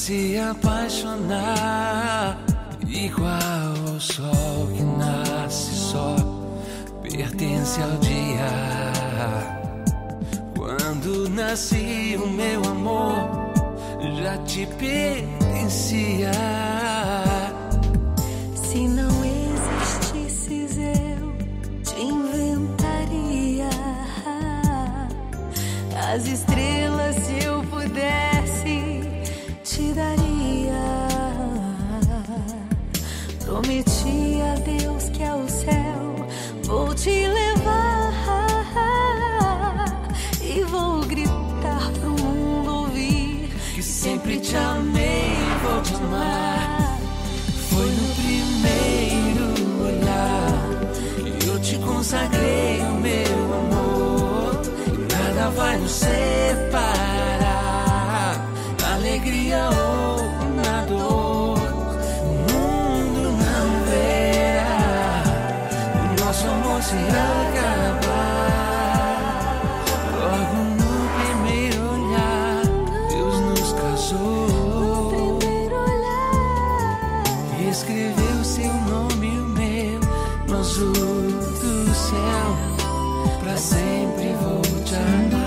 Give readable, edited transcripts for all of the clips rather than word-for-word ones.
se apaixonar, igual ao sol que nasce só, pertence ao dia. Quando nasci o meu amor, já te pertencia. Se não existisses eu te inventaria. As estrelas, se eu pudesse, te daria. Prometi a Deus que ao céu vou te levar e vou gritar pro mundo ouvir que sempre te amei e vou te amar. Foi no primeiro olhar que eu te consagrei o meu amor. E nada vai nos separar, na alegria ou na dor. O mundo não verá o nosso amor se acabar. Logo no primeiro olhar, Deus nos casou. Escreveu seu nome e o meu no azul do céu. Pra sempre vou te amar.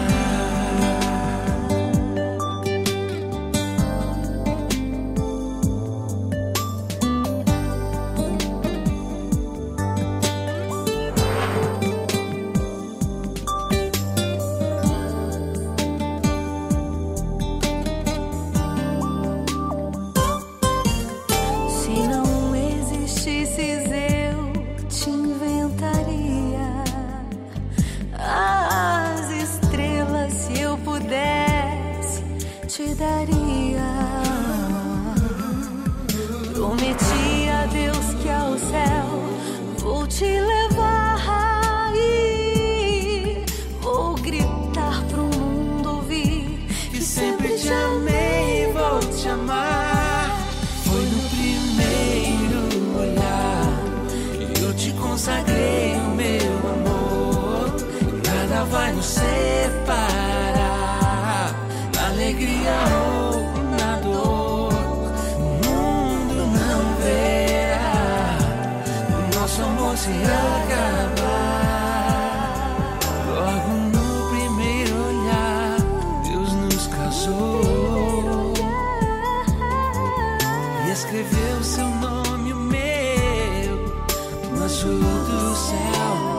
Te daria. Prometi a Deus que ao céu vou te levar e vou gritar pro mundo ouvir que sempre te amei e vou te amar. Foi no primeiro olhar que eu te consagrei o meu amor. E nada vai nos separar, na alegria ou na dor. O mundo não verá o nosso amor se acabar. Logo no primeiro olhar, Deus nos casou e escreveu seu nome e o meu no azul do céu.